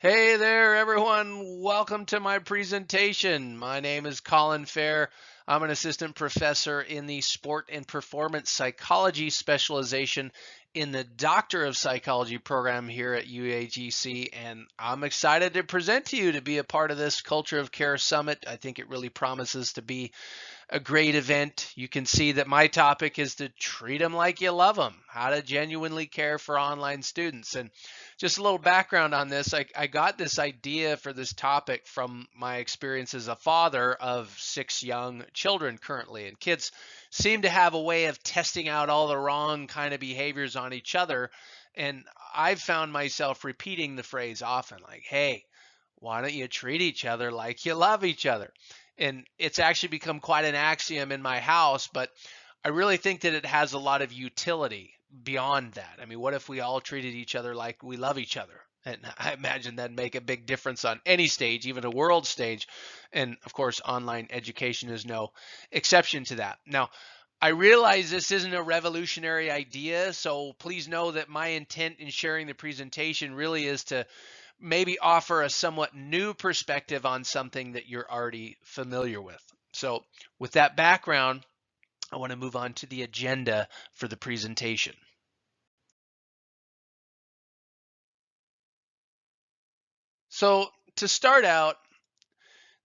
Hey there, everyone. Welcome to my presentation. My name is Colin Fair. I'm an assistant professor in the sport and performance psychology specialization in the Doctor of Psychology program here at UAGC, and I'm excited to present to you to be a part of this Culture of Care Summit. I think it really promises to be a great event. You can see that my topic is to treat them like you love them, how to genuinely care for online students. And just a little background on this, I got this idea for this topic from my experience as a father of 6 young children currently. And kids seem to have a way of testing out all the wrong kind of behaviors on each other. And I've found myself repeating the phrase often, like, hey, why don't you treat each other like you love each other? And it's actually become quite an axiom in my house, but I really think that it has a lot of utility beyond that. I mean, what if we all treated each other like we love each other? And I imagine that'd make a big difference on any stage, even a world stage. And of course, online education is no exception to that. Now, I realize this isn't a revolutionary idea, so please know that my intent in sharing the presentation really is to maybe offer a somewhat new perspective on something that you're already familiar with. So with that background, I want to move on to the agenda for the presentation. So to start out,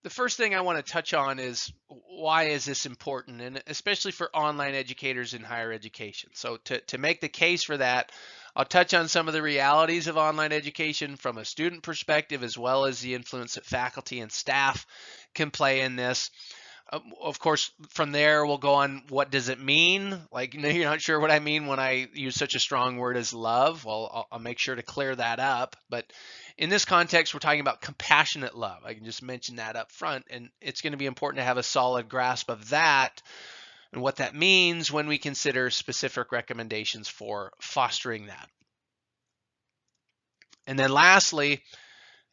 the first thing I want to touch on is why is this important, and especially for online educators in higher education. So to make the case for that, I'll touch on some of the realities of online education from a student perspective, as well as the influence that faculty and staff can play in this. Of course, from there we'll go on what does it mean? Like, you're not sure what I mean when I use such a strong word as love. Well, I'll make sure to clear that up. But in this context, we're talking about compassionate love. I can just mention that up front, and it's going to be important to have a solid grasp of that and what that means when we consider specific recommendations for fostering that. And then lastly,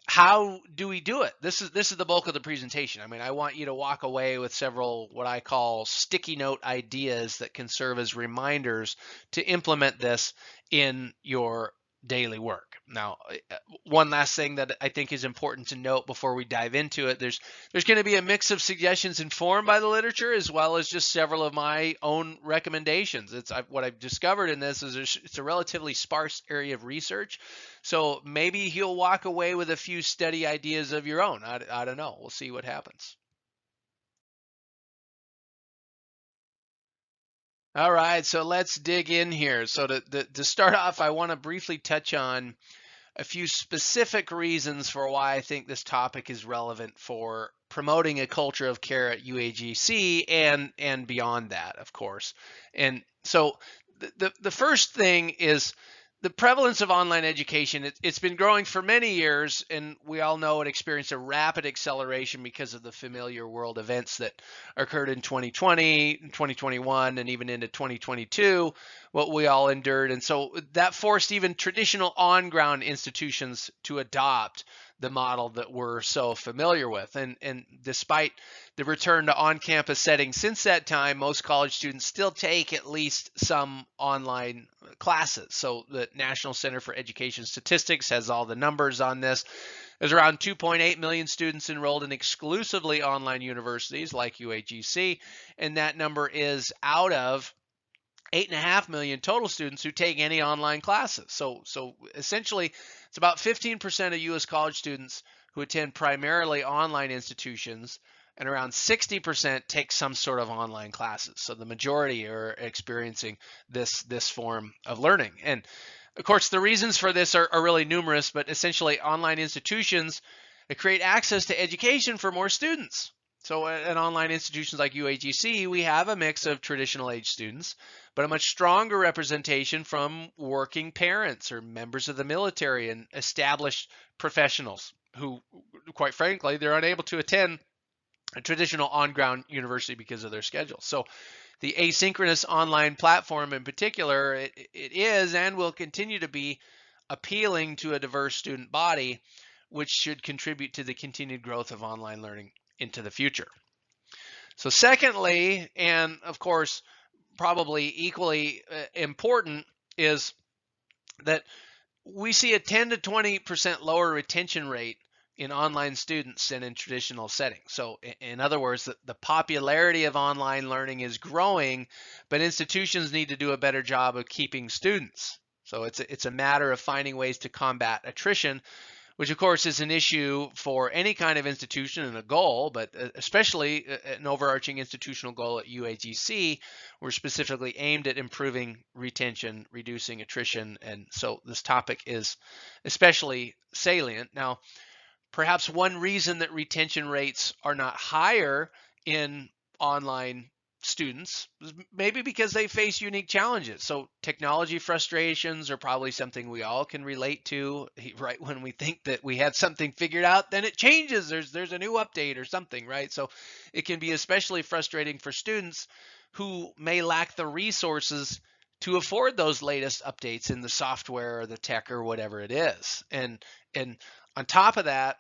how do we do it? This is the bulk of the presentation. I mean, I want you to walk away with several what I call sticky note ideas that can serve as reminders to implement this in your daily work. Now, one last thing that I think is important to note before we dive into it, there's going to be a mix of suggestions informed by the literature as well as just several of my own recommendations. What I've discovered in this is it's a relatively sparse area of research. So maybe you'll walk away with a few study ideas of your own. I don't know. We'll see what happens. All right, so let's dig in here. So to start off, I want to briefly touch on a few specific reasons for why I think this topic is relevant for promoting a culture of care at UAGC and beyond that, of course. And so the first thing is the prevalence of online education. It's been growing for many years, and we all know it experienced a rapid acceleration because of the familiar world events that occurred in 2020, 2021, and even into 2022, what we all endured. And so that forced even traditional on-ground institutions to adopt the model that we're so familiar with. And despite the return to on-campus settings since that time, most college students still take at least some online classes. So the National Center for Education Statistics has all the numbers on this. There's around 2.8 million students enrolled in exclusively online universities like UAGC, and that number is out of 8.5 million total students who take any online classes. So essentially, it's about 15% of U.S. college students who attend primarily online institutions, and around 60% take some sort of online classes. So the majority are experiencing this form of learning. And of course, the reasons for this are really numerous, but essentially online institutions create access to education for more students. So at online institutions like UAGC, we have a mix of traditional age students, but a much stronger representation from working parents or members of the military and established professionals who, quite frankly, they're unable to attend a traditional on-ground university because of their schedule. So the asynchronous online platform in particular, it is and will continue to be appealing to a diverse student body, which should contribute to the continued growth of online learning into the future. So secondly, and of course, probably equally important, is that we see a 10 to 20% lower retention rate in online students than in traditional settings. So in other words, the popularity of online learning is growing, but institutions need to do a better job of keeping students. So it's a matter of finding ways to combat attrition, which of course is an issue for any kind of institution and a goal, but especially an overarching institutional goal at UAGC. We're specifically aimed at improving retention, reducing attrition, and so this topic is especially salient. Now, perhaps one reason that retention rates are not higher in online students is maybe because they face unique challenges. So technology frustrations are probably something we all can relate to. Right when we think that we have something figured out, then it changes. There's a new update or something, right? So it can be especially frustrating for students who may lack the resources to afford those latest updates in the software or the tech or whatever it is. And on top of that,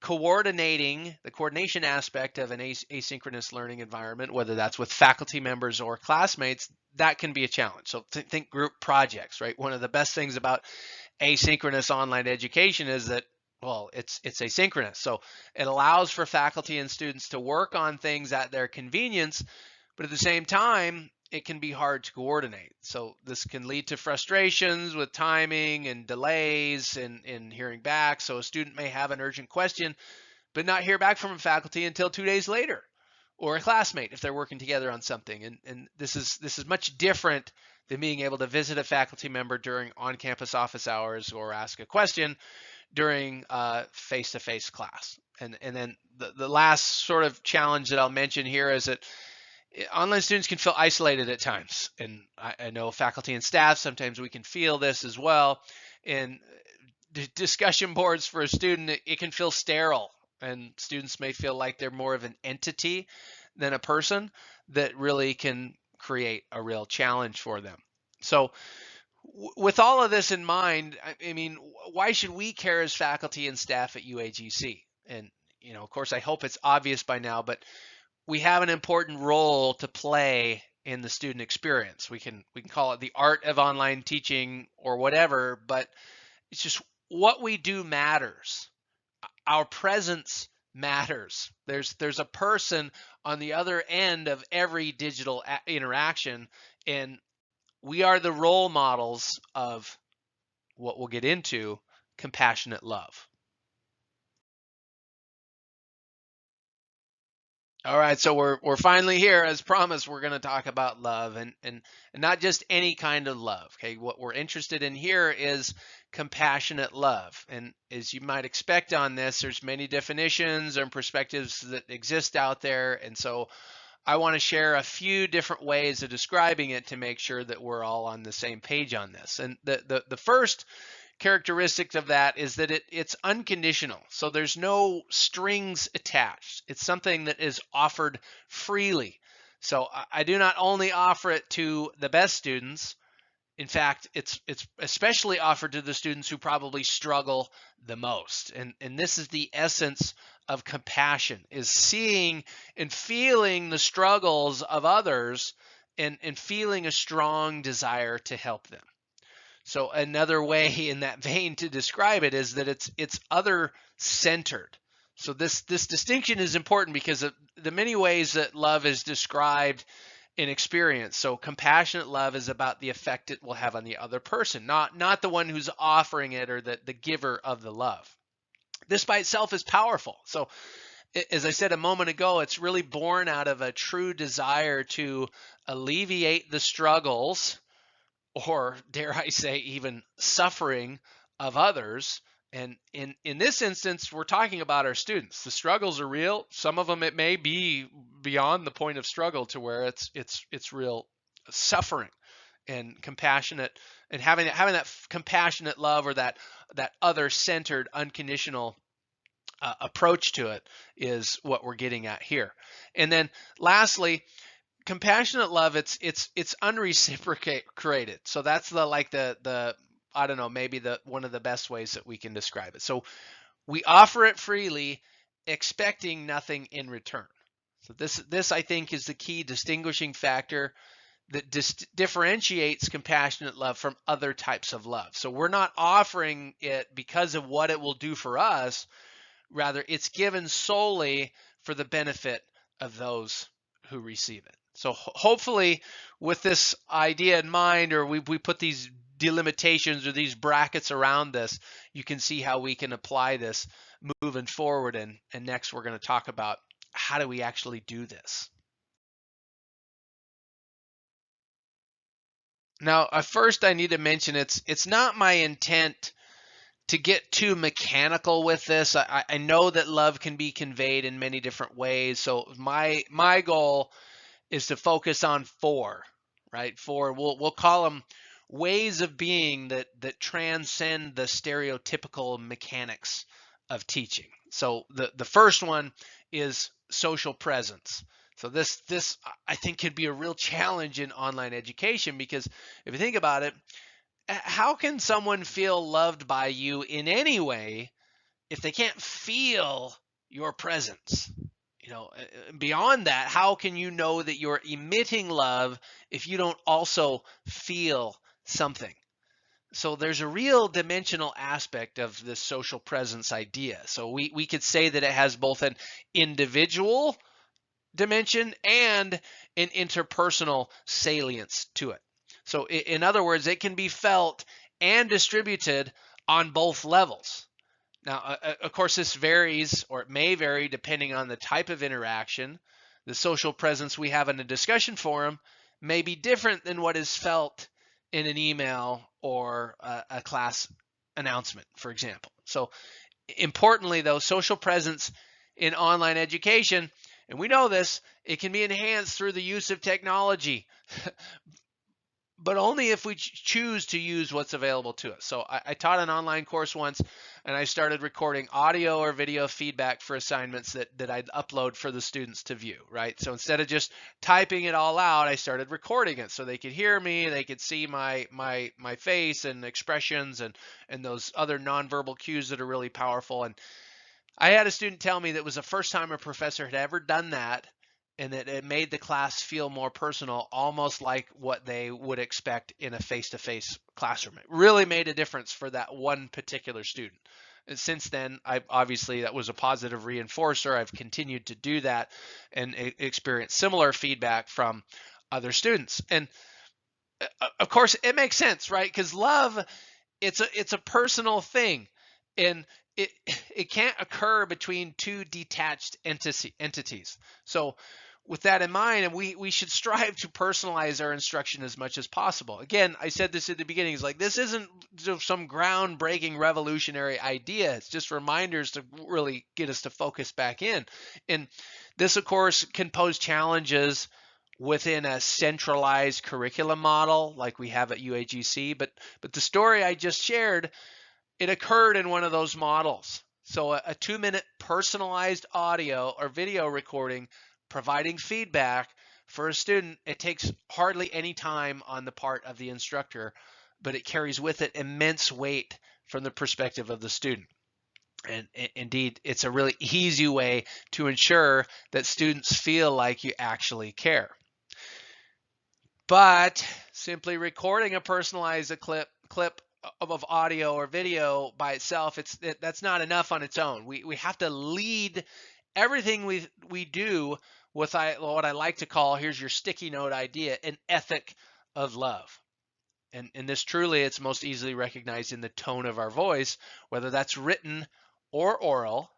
the coordination aspect of an asynchronous learning environment, whether that's with faculty members or classmates, that can be a challenge. So think group projects, right? One of the best things about asynchronous online education is that, well, it's asynchronous. So it allows for faculty and students to work on things at their convenience, but at the same time, it can be hard to coordinate. So this can lead to frustrations with timing and delays in hearing back. So a student may have an urgent question, but not hear back from a faculty until 2 days later, or a classmate if they're working together on something. And this is much different than being able to visit a faculty member during on-campus office hours or ask a question during face-to-face class. And then the last sort of challenge that I'll mention here is that online students can feel isolated at times. And I know faculty and staff, sometimes we can feel this as well. And discussion boards for a student, it can feel sterile, and students may feel like they're more of an entity than a person that really can create a real challenge for them. So with all of this in mind, I mean, why should we care as faculty and staff at UAGC? And, of course, I hope it's obvious by now, but we have an important role to play in the student experience. We can call it the art of online teaching or whatever, but it's just what we do matters. Our presence matters. There's a person on the other end of every digital interaction, and we are the role models of what we'll get into, compassionate love. All right, so we're finally here. As promised, we're going to talk about love, and not just any kind of love. Okay, what we're interested in here is compassionate love. And as you might expect on this, there's many definitions and perspectives that exist out there. And so I want to share a few different ways of describing it to make sure that we're all on the same page on this. And the first characteristic of that is that it's unconditional. So there's no strings attached. It's something that is offered freely. So I do not only offer it to the best students. In fact, it's especially offered to the students who probably struggle the most. And this is the essence of compassion, is seeing and feeling the struggles of others and feeling a strong desire to help them. So another way in that vein to describe it is that it's other centered. So this distinction is important because of the many ways that love is described in experience. So compassionate love is about the effect it will have on the other person, not the one who's offering it or the giver of the love. This by itself is powerful. So as I said a moment ago, it's really born out of a true desire to alleviate the struggles, or dare I say, even suffering of others. And in this instance, we're talking about our students. The struggles are real. Some of them, it may be beyond the point of struggle to where it's real suffering. And compassionate, and having that compassionate love, or that other-centered, unconditional approach to it is what we're getting at here. And then lastly, compassionate love, it's unreciprocated. So that's the I don't know, maybe one of the best ways that we can describe it. So we offer it freely, expecting nothing in return. So this I think is the key distinguishing factor. that differentiates compassionate love from other types of love. So we're not offering it because of what it will do for us. Rather, it's given solely for the benefit of those who receive it. So hopefully with this idea in mind, or we put these delimitations or these brackets around this, you can see how we can apply this moving forward. And next we're going to talk about how do we actually do this. Now, first I need to mention it's not my intent to get too mechanical with this. I know that love can be conveyed in many different ways. So my goal is to focus on four, right? Four, we'll call them ways of being that transcend the stereotypical mechanics of teaching. So the first one is social presence. So this I think could be a real challenge in online education, because if you think about it, how can someone feel loved by you in any way if they can't feel your presence? Beyond that, how can you know that you're emitting love if you don't also feel something? So there's a real dimensional aspect of this social presence idea. So we could say that it has both an individual dimension and an interpersonal salience to it. So in other words, it can be felt and distributed on both levels. Now, of course, this varies, or it may vary depending on the type of interaction. The social presence we have in a discussion forum may be different than what is felt in an email or a class announcement, for example. So importantly, though, social presence in online education, and we know this, it can be enhanced through the use of technology, but only if we choose to use what's available to us. So I taught an online course once, and I started recording audio or video feedback for assignments that I'd upload for the students to view, right? So instead of just typing it all out, I started recording it so they could hear me, they could see my face and expressions and those other nonverbal cues that are really powerful. And I had a student tell me that it was the first time a professor had ever done that, and that it made the class feel more personal, almost like what they would expect in a face-to-face classroom. It really made a difference for that one particular student. And since then, obviously that was a positive reinforcer. I've continued to do that and experience similar feedback from other students. And of course, it makes sense, right? Because love, it's a personal thing, and it can't occur between two detached entities. So with that in mind, and we should strive to personalize our instruction as much as possible. Again, I said this at the beginning, it's like this isn't some groundbreaking revolutionary idea. It's just reminders to really get us to focus back in. And this, of course, can pose challenges within a centralized curriculum model like we have at UAGC. But the story I just shared, it occurred in one of those models. So a 2-minute personalized audio or video recording providing feedback for a student, it takes hardly any time on the part of the instructor, but it carries with it immense weight from the perspective of the student. And indeed, it's a really easy way to ensure that students feel like you actually care. But simply recording a personalized clip of audio or video by itself, that's not enough on its own. We have to lead everything we do with what I like to call, here's your sticky note idea, an ethic of love. And this truly, it's most easily recognized in the tone of our voice, whether that's written or oral.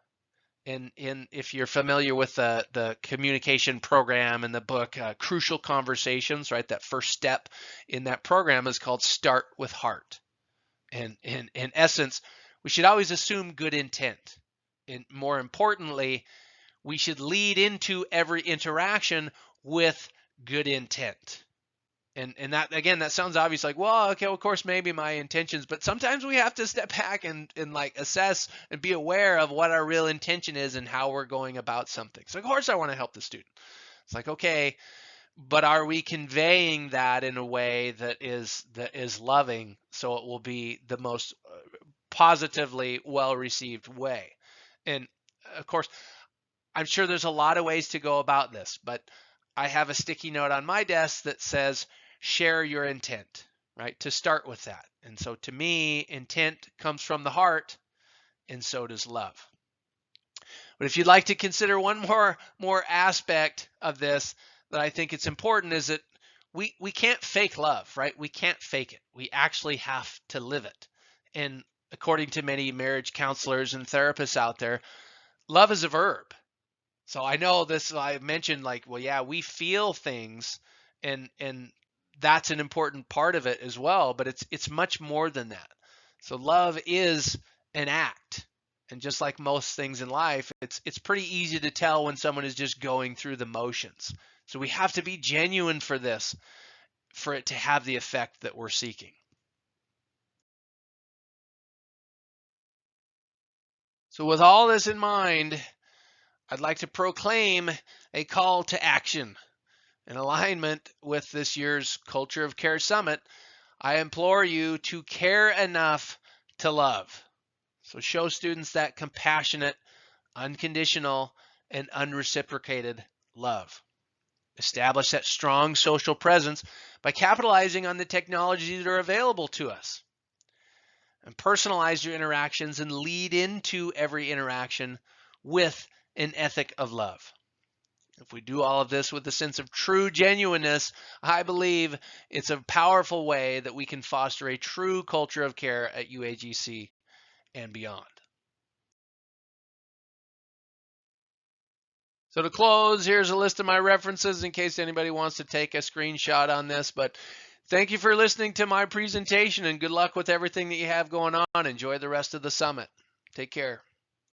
And if you're familiar with the communication program in the book, Crucial Conversations, right? That first step in that program is called Start with Heart. And in essence, we should always assume good intent. And more importantly, we should lead into every interaction with good intent. And that, again, that sounds obvious, like, well, okay, well, of course, maybe my intentions, but sometimes we have to step back and like assess and be aware of what our real intention is and how we're going about something. So of course I want to help the student. It's like, okay, but are we conveying that in a way that is loving, so it will be the most positively well-received way? And of course, I'm sure there's a lot of ways to go about this, but I have a sticky note on my desk that says, share your intent, right? To start with that. And so to me, intent comes from the heart, and so does love. But if you'd like to consider one more aspect of this that I think it's important is that we can't fake love, right? We can't fake it. We actually have to live it. And according to many marriage counselors and therapists out there, love is a verb. So I know this, I mentioned like, well, yeah, we feel things and that's an important part of it as well, but it's much more than that. So love is an act. And just like most things in life, it's pretty easy to tell when someone is just going through the motions. So we have to be genuine for this, for it to have the effect that we're seeking. So with all this in mind, I'd like to proclaim a call to action. In alignment with this year's Culture of Care Summit, I implore you to care enough to love. So show students that compassionate, unconditional, and unreciprocated love. Establish that strong social presence by capitalizing on the technologies that are available to us. And personalize your interactions and lead into every interaction with an ethic of love. If we do all of this with a sense of true genuineness, I believe it's a powerful way that we can foster a true culture of care at UAGC and beyond. So to close, here's a list of my references in case anybody wants to take a screenshot on this. But thank you for listening to my presentation and good luck with everything that you have going on. Enjoy the rest of the summit. Take care.